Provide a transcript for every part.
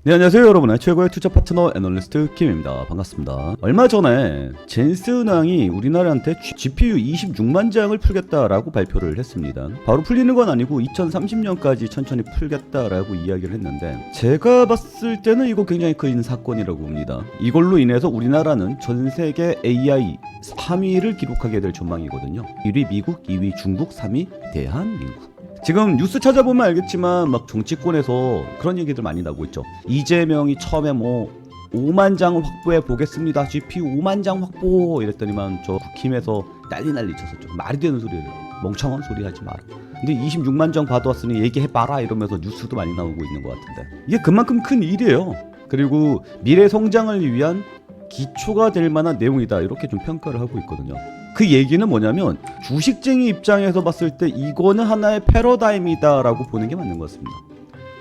네, 안녕하세요 여러분의 최고의 투자 파트너 애널리스트 킴입니다. 반갑습니다. 얼마 전에 젠슨항이 우리나라한테 GPU 26만 장을 풀겠다라고 발표를 했습니다. 바로 풀리는 건 아니고 2030년까지 천천히 풀겠다라고 이야기를 했는데, 제가 봤을 때는 이거 굉장히 큰 사건이라고 봅니다. 이걸로 인해서 우리나라는 전 세계 AI 3위를 기록하게 될 전망이거든요. 1위 미국, 2위 중국, 3위 대한민국. 지금 뉴스 찾아보면 알겠지만 막 정치권에서 그런 얘기들 많이 나오고 있죠. 이재명이 처음에 뭐 5만 장 확보해 보겠습니다, GPU 5만 장 확보 이랬더니만 저 국힘에서 난리 쳤었죠. 말이 되는 소리예요. 멍청한 소리 하지 마라. 근데 26만 장 받아왔으니 얘기해봐라 이러면서 뉴스도 많이 나오고 있는 것 같은데, 이게 그만큼 큰 일이에요. 그리고 미래 성장을 위한 기초가 될 만한 내용이다, 이렇게 좀 평가를 하고 있거든요. 그 얘기는 뭐냐면 주식쟁이 입장에서 봤을 때 이거는 하나의 패러다임이다 라고 보는 게 맞는 것 같습니다.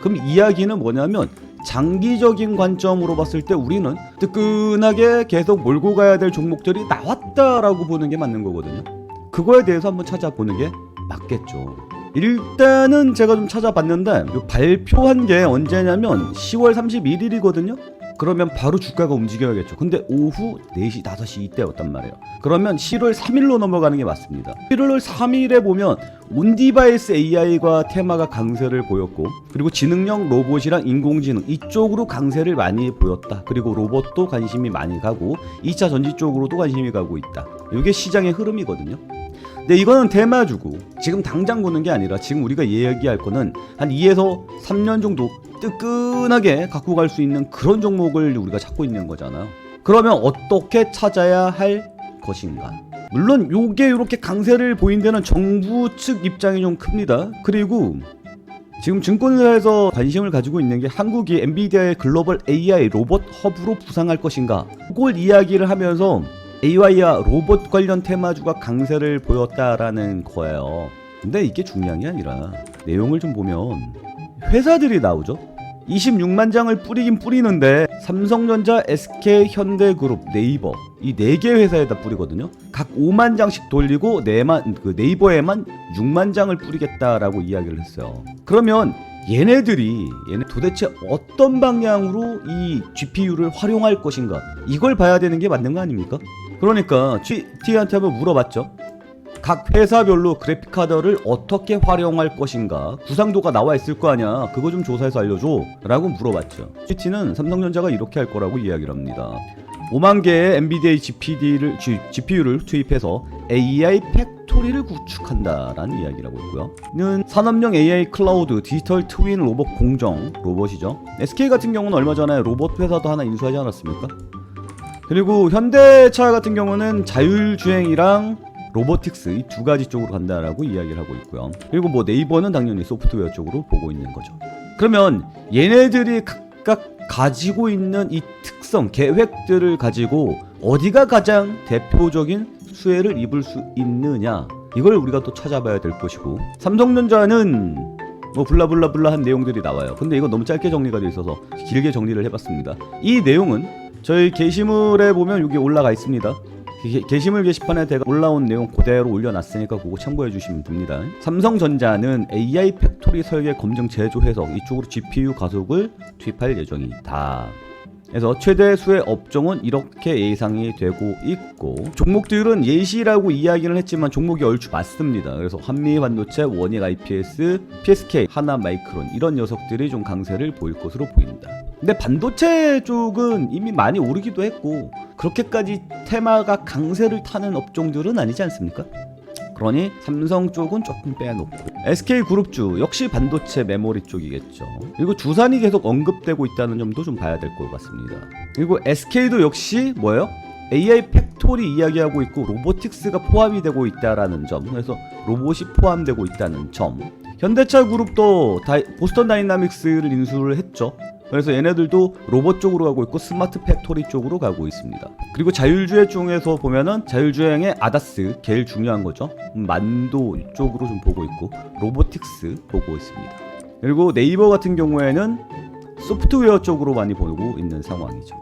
그럼 이야기는 뭐냐면 장기적인 관점으로 봤을 때 우리는 뜨끈하게 계속 몰고 가야 될 종목들이 나왔다라고 보는 게 맞는 거거든요. 그거에 대해서 한번 찾아보는 게 맞겠죠. 일단은 제가 좀 찾아봤는데 발표한 게 언제냐면 10월 31일이거든요. 그러면 바로 주가가 움직여야겠죠. 근데 오후 4시, 5시 이때였단 말이에요. 그러면 7월 3일로 넘어가는 게 맞습니다. 7월 3일에 보면 온디바이스 AI가 테마가 강세를 보였고, 그리고 지능형 로봇이랑 인공지능 이쪽으로 강세를 많이 보였다. 그리고 로봇도 관심이 많이 가고 2차 전지 쪽으로도 관심이 가고 있다. 이게 시장의 흐름이거든요. 근데 이거는 테마주고 지금 당장 보는 게 아니라 지금 우리가 이야기할 거는 한 2에서 3년 정도 뜨끈하게 갖고 갈 수 있는 그런 종목을 우리가 찾고 있는 거잖아요. 그러면 어떻게 찾아야 할 것인가? 물론 요게 이렇게 강세를 보인 데는 정부 측 입장이 좀 큽니다. 그리고 지금 증권사에서 관심을 가지고 있는 게 한국이 엔비디아의 글로벌 AI 로봇 허브로 부상할 것인가, 그걸 이야기를 하면서 AI와 로봇 관련 테마주가 강세를 보였다라는 거예요. 근데 이게 중요한 게 아니라 내용을 좀 보면 회사들이 나오죠. 26만 장을 뿌리긴 뿌리는데 삼성전자, SK, 현대그룹, 네이버 이 4개 회사에다 뿌리거든요. 각 5만 장씩 돌리고 네이버에만 6만 장을 뿌리겠다라고 이야기를 했어요. 그러면 얘네 도대체 어떤 방향으로 이 GPU를 활용할 것인가, 이걸 봐야 되는 게 맞는 거 아닙니까? 그러니까 GT한테 한번 물어봤죠. 각 회사별로 그래픽카드를 어떻게 활용할 것인가, 구상도가 나와 있을 거 아니야, 그거 좀 조사해서 알려줘 라고 물어봤죠. GT는 삼성전자가 이렇게 할 거라고 이야기를 합니다. 5만 개의 엔비디아 GPU를 투입해서 AI 팩토리를 구축한다라는 이야기를 하고 있고요. 는 산업용 AI 클라우드 디지털 트윈 로봇 공정 로봇이죠. SK 같은 경우는 얼마 전에 로봇 회사도 하나 인수하지 않았습니까? 그리고 현대차 같은 경우는 자율주행이랑 로보틱스 이 2가지 쪽으로 간다라고 이야기를 하고 있고요. 그리고 뭐 네이버는 당연히 소프트웨어 쪽으로 보고 있는 거죠. 그러면 얘네들이 각각 가지고 있는 이 특성, 계획들을 가지고 어디가 가장 대표적인 수혜를 입을 수 있느냐, 이걸 우리가 또 찾아봐야 될 것이고, 삼성전자는 뭐 블라블라블라한 내용들이 나와요. 근데 이거 너무 짧게 정리가 돼 있어서 길게 정리를 해봤습니다. 이 내용은 저희 게시물에 보면 여기 올라가 있습니다. 게시물 게시판에 제가 올라온 내용 그대로 올려놨으니까 그거 참고해 주시면 됩니다. 삼성전자는 AI 팩토리 설계, 검증, 제조, 해석 이쪽으로 GPU 가속을 투입할 예정이다. 그래서 최대 수의 업종은 이렇게 예상이 되고 있고, 종목들은 예시라고 이야기를 했지만 종목이 얼추 맞습니다. 그래서 한미반도체, 원익 IPS, PSK, 하나마이크론 이런 녀석들이 좀 강세를 보일 것으로 보입니다. 근데 반도체 쪽은 이미 많이 오르기도 했고 그렇게까지 테마가 강세를 타는 업종들은 아니지 않습니까? 그러니 삼성 쪽은 조금 빼놓고, SK그룹주 역시 반도체 메모리 쪽이겠죠. 그리고 두산이 계속 언급되고 있다는 점도 좀 봐야 될 것 같습니다. 그리고 SK도 역시 뭐예요? AI 팩토리 이야기하고 있고 로보틱스가 포함이 되고 있다라는 점, 그래서 로봇이 포함되고 있다는 점. 현대차 그룹도 보스턴 다이나믹스를 인수를 했죠. 그래서 얘네들도 로봇 쪽으로 가고 있고 스마트 팩토리 쪽으로 가고 있습니다. 그리고 자율주행 중에서 보면은 자율주행의 아다스 제일 중요한 거죠. 만도 쪽으로 좀 보고 있고 로보틱스 보고 있습니다. 그리고 네이버 같은 경우에는 소프트웨어 쪽으로 많이 보고 있는 상황이죠.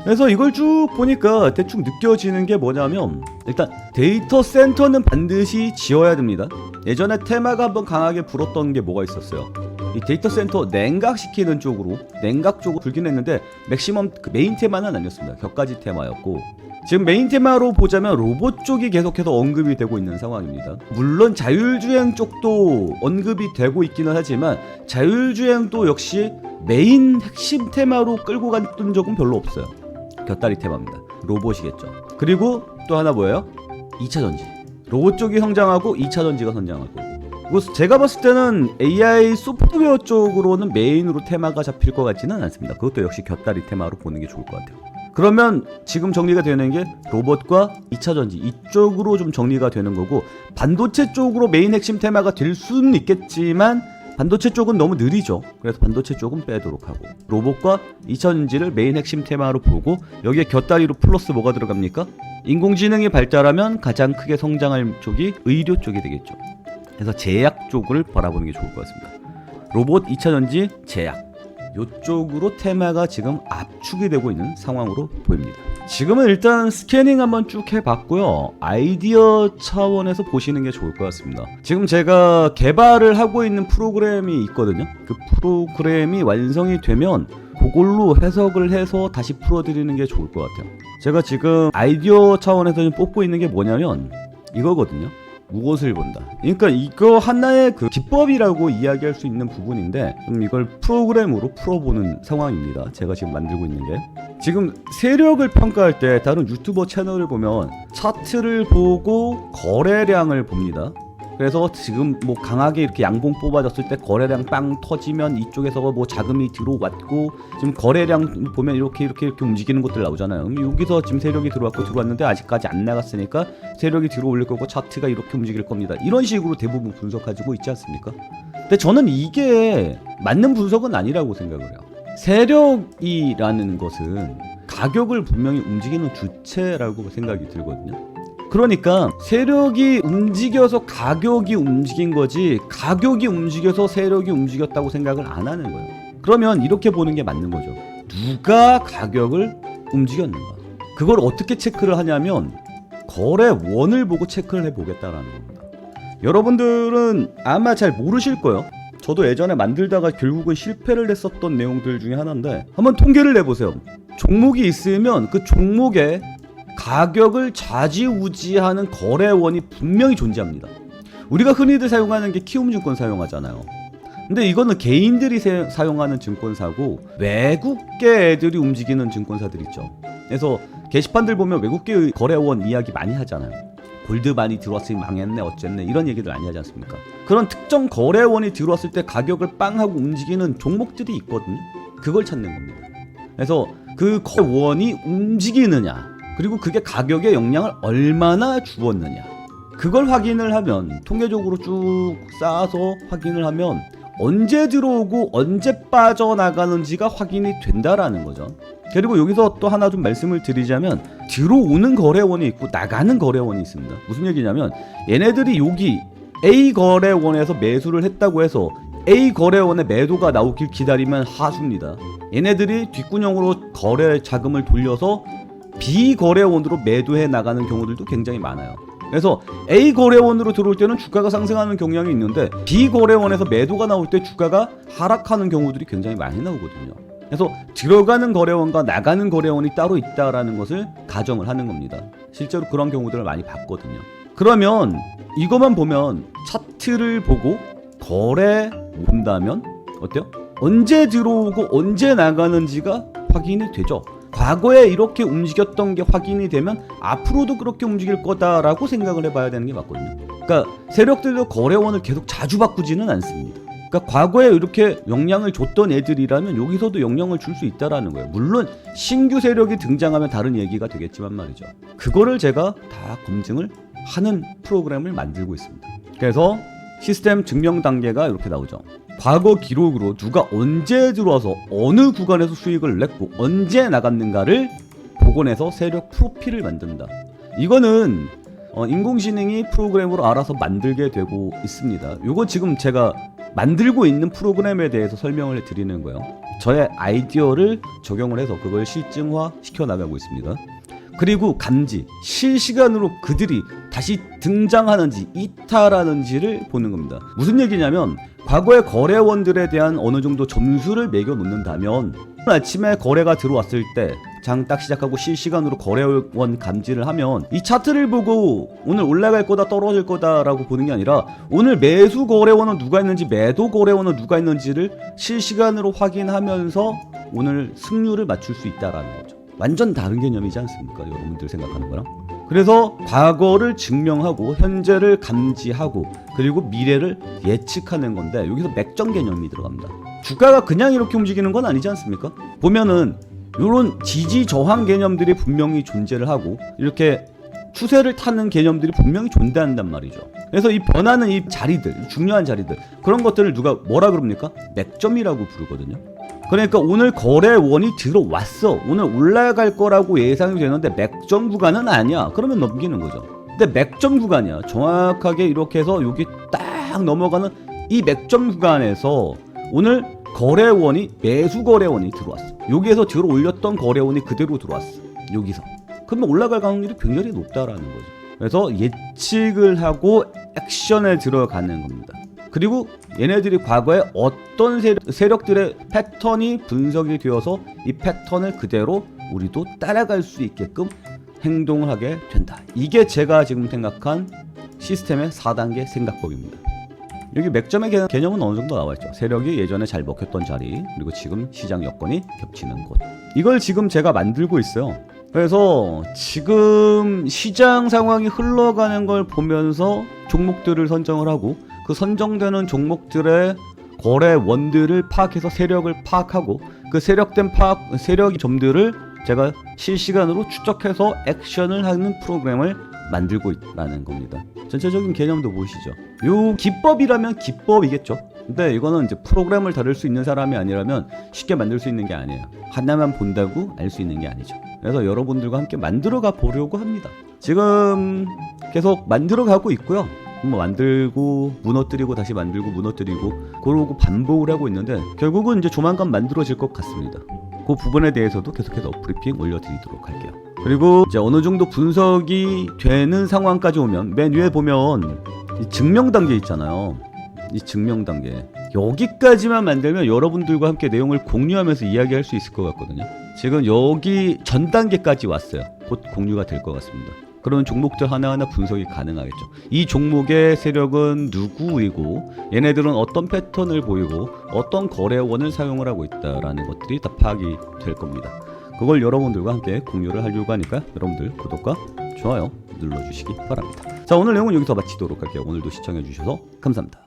그래서 이걸 쭉 보니까 대충 느껴지는 게 뭐냐면, 일단 데이터 센터는 반드시 지어야 됩니다. 예전에 테마가 한번 강하게 불었던 게 뭐가 있었어요? 이 데이터 센터 냉각시키는 쪽으로 냉각 쪽으로 불긴 했는데 맥시멈 그 메인 테마는 아니었습니다. 격가지 테마였고 지금 메인 테마로 보자면 로봇 쪽이 계속해서 언급이 되고 있는 상황입니다. 물론 자율주행 쪽도 언급이 되고 있기는 하지만 자율주행도 역시 메인 핵심 테마로 끌고 갔던 적은 별로 없어요. 곁다리 테마입니다. 로봇이겠죠. 그리고 또 하나 뭐예요? 2차 전지. 로봇 쪽이 성장하고 2차 전지가 성장할 거고. 그리고 제가 봤을 때는 AI 소프트웨어 쪽으로는 메인으로 테마가 잡힐 것 같지는 않습니다. 그것도 역시 곁다리 테마로 보는 게 좋을 것 같아요. 그러면 지금 정리가 되는 게 로봇과 2차 전지 이쪽으로 좀 정리가 되는 거고 반도체 쪽으로 메인 핵심 테마가 될 수는 있겠지만 반도체 쪽은 너무 느리죠. 그래서 반도체 쪽은 빼도록 하고 로봇과 2차 전지를 메인 핵심 테마로 보고 여기에 곁다리로 플러스 뭐가 들어갑니까? 인공지능이 발달하면 가장 크게 성장할 쪽이 의료 쪽이 되겠죠. 그래서 제약 쪽을 바라보는 게 좋을 것 같습니다. 로봇, 2차 전지, 제약 이쪽으로 테마가 지금 압축이 되고 있는 상황으로 보입니다. 지금은 일단 스캐닝 한번 쭉 해봤고요. 아이디어 차원에서 보시는 게 좋을 것 같습니다. 지금 제가 개발을 하고 있는 프로그램이 있거든요. 그 프로그램이 완성이 되면 그걸로 해석을 해서 다시 풀어드리는 게 좋을 것 같아요. 제가 지금 아이디어 차원에서 뽑고 있는 게 뭐냐면 이거거든요. 무엇을 본다. 그러니까 이거 하나의 그 기법이라고 이야기할 수 있는 부분인데 이걸 프로그램으로 풀어보는 상황입니다. 제가 지금 만들고 있는 게 지금 세력을 평가할 때 다른 유튜버 채널을 보면 차트를 보고 거래량을 봅니다. 그래서 지금 뭐 강하게 이렇게 양봉 뽑아졌을 때 거래량 빵 터지면 이쪽에서 뭐 자금이 들어왔고 지금 거래량 보면 이렇게 움직이는 것들 나오잖아요. 여기서 지금 세력이 들어왔는데 아직까지 안 나갔으니까 세력이 들어올릴 거고 차트가 이렇게 움직일 겁니다. 이런 식으로 대부분 분석하고 있지 않습니까? 근데 저는 이게 맞는 분석은 아니라고 생각을 해요. 세력이라는 것은 가격을 분명히 움직이는 주체라고 생각이 들거든요. 그러니까 세력이 움직여서 가격이 움직인 거지 가격이 움직여서 세력이 움직였다고 생각을 안 하는 거예요. 그러면 이렇게 보는 게 맞는 거죠. 누가 가격을 움직였는가? 그걸 어떻게 체크를 하냐면 거래원을 보고 체크를 해보겠다라는 겁니다. 여러분들은 아마 잘 모르실 거예요. 저도 예전에 만들다가 결국은 실패를 했었던 내용들 중에 하나인데 한번 통계를 내보세요. 종목이 있으면 그 종목에 가격을 좌지우지하는 거래원이 분명히 존재합니다. 우리가 흔히들 사용하는 게 키움증권 사용하잖아요. 근데 이거는 개인들이 사용하는 증권사고 외국계 애들이 움직이는 증권사들 있죠. 그래서 게시판들 보면 외국계 거래원 이야기 많이 하잖아요. 골드 많이 들어왔으니 망했네 어쨌네 이런 얘기들 많이 하지 않습니까? 그런 특정 거래원이 들어왔을 때 가격을 빵 하고 움직이는 종목들이 있거든요. 그걸 찾는 겁니다. 그래서 그 거래원이 움직이느냐 그리고 그게 가격에 영향을 얼마나 주었느냐 그걸 확인을 하면 통계적으로 쭉 쌓아서 확인을 하면 언제 들어오고 언제 빠져나가는지가 확인이 된다라는 거죠. 그리고 여기서 또 하나 좀 말씀을 드리자면 들어오는 거래원이 있고 나가는 거래원이 있습니다. 무슨 얘기냐면 얘네들이 여기 A 거래원에서 매수를 했다고 해서 A 거래원에 매도가 나오길 기다리면 하수입니다. 얘네들이 뒷구녕으로 거래 자금을 돌려서 B 거래원으로 매도해 나가는 경우들도 굉장히 많아요. 그래서 A 거래원으로 들어올 때는 주가가 상승하는 경향이 있는데 B 거래원에서 매도가 나올 때 주가가 하락하는 경우들이 굉장히 많이 나오거든요. 그래서 들어가는 거래원과 나가는 거래원이 따로 있다라는 것을 가정을 하는 겁니다. 실제로 그런 경우들을 많이 봤거든요. 그러면 이것만 보면 차트를 보고 거래 본다면 어때요? 언제 들어오고 언제 나가는지가 확인이 되죠. 과거에 이렇게 움직였던 게 확인이 되면 앞으로도 그렇게 움직일 거다라고 생각을 해봐야 되는 게 맞거든요. 그러니까 세력들도 거래원을 계속 자주 바꾸지는 않습니다. 그러니까 과거에 이렇게 영향을 줬던 애들이라면 여기서도 영향을 줄 수 있다라는 거예요. 물론 신규 세력이 등장하면 다른 얘기가 되겠지만 말이죠. 그거를 제가 다 검증을 하는 프로그램을 만들고 있습니다. 그래서 시스템 증명 단계가 이렇게 나오죠. 과거 기록으로 누가 언제 들어와서 어느 구간에서 수익을 냈고 언제 나갔는가를 복원해서 세력 프로필을 만든다. 이거는 인공지능이 프로그램으로 알아서 만들게 되고 있습니다. 이거 지금 제가 만들고 있는 프로그램에 대해서 설명을 드리는 거예요. 저의 아이디어를 적용을 해서 그걸 실증화 시켜 나가고 있습니다. 그리고 감지, 실시간으로 그들이 다시 등장하는지 이탈하는지를 보는 겁니다. 무슨 얘기냐면 과거의 거래원들에 대한 어느 정도 점수를 매겨 놓는다면 아침에 거래가 들어왔을 때 장 딱 시작하고 실시간으로 거래원 감지를 하면 이 차트를 보고 오늘 올라갈 거다 떨어질 거다라고 보는 게 아니라 오늘 매수 거래원은 누가 있는지 매도 거래원은 누가 있는지를 실시간으로 확인하면서 오늘 승률을 맞출 수 있다라는 거죠. 완전 다른 개념이지 않습니까? 여러분들 생각하는 거랑. 그래서 과거를 증명하고 현재를 감지하고 그리고 미래를 예측하는 건데 여기서 맥점 개념이 들어갑니다. 주가가 그냥 이렇게 움직이는 건 아니지 않습니까? 보면은 이런 지지 저항 개념들이 분명히 존재를 하고 이렇게 추세를 타는 개념들이 분명히 존재한단 말이죠. 그래서 이 변하는 이 자리들, 중요한 자리들 그런 것들을 누가 뭐라 그럽니까? 맥점이라고 부르거든요. 그러니까 오늘 거래원이 들어왔어. 오늘 올라갈 거라고 예상이 되는데 맥점 구간은 아니야. 그러면 넘기는 거죠. 근데 맥점 구간이야. 정확하게 이렇게 해서 여기 딱 넘어가는 이 맥점 구간에서 오늘 거래원이 매수 거래원이 들어왔어. 여기에서 들어 올렸던 거래원이 그대로 들어왔어. 여기서. 그러면 올라갈 가능성이 굉장히 높다라는 거죠. 그래서 예측을 하고 액션에 들어가는 겁니다. 그리고 얘네들이 과거에 어떤 세력들의 패턴이 분석이 되어서 이 패턴을 그대로 우리도 따라갈 수 있게끔 행동을 하게 된다. 이게 제가 지금 생각한 시스템의 4단계 생각법입니다. 여기 맥점의 개념은 어느 정도 나와있죠. 세력이 예전에 잘 먹혔던 자리 그리고 지금 시장 여건이 겹치는 곳. 이걸 지금 제가 만들고 있어요. 그래서 지금 시장 상황이 흘러가는 걸 보면서 종목들을 선정을 하고 그 선정되는 종목들의 거래원들을 파악해서 세력을 파악하고 그 세력이 점들을 제가 실시간으로 추적해서 액션을 하는 프로그램을 만들고 있다는 겁니다. 전체적인 개념도 보시죠. 요 기법이라면 기법이겠죠. 근데 이거는 이제 프로그램을 다룰 수 있는 사람이 아니라면 쉽게 만들 수 있는 게 아니에요. 하나만 본다고 알 수 있는 게 아니죠. 그래서 여러분들과 함께 만들어가 보려고 합니다. 지금 계속 만들어가고 있고요. 뭐 만들고 무너뜨리고 다시 만들고 무너뜨리고 그러고 반복을 하고 있는데 결국은 이제 조만간 만들어질 것 같습니다. 그 부분에 대해서도 계속해서 브리핑 올려드리도록 할게요. 그리고 이제 어느 정도 분석이 되는 상황까지 오면 맨 위에 보면 이 증명 단계 있잖아요. 이 증명 단계 여기까지만 만들면 여러분들과 함께 내용을 공유하면서 이야기할 수 있을 것 같거든요. 지금 여기 전 단계까지 왔어요. 곧 공유가 될 것 같습니다. 그런 종목들 하나하나 분석이 가능하겠죠. 이 종목의 세력은 누구이고 얘네들은 어떤 패턴을 보이고 어떤 거래원을 사용을 하고 있다라는 것들이 다 파악이 될 겁니다. 그걸 여러분들과 함께 공유를 하려고 하니까 여러분들 구독과 좋아요 눌러주시기 바랍니다. 자, 오늘 내용은 여기서 마치도록 할게요. 오늘도 시청해주셔서 감사합니다.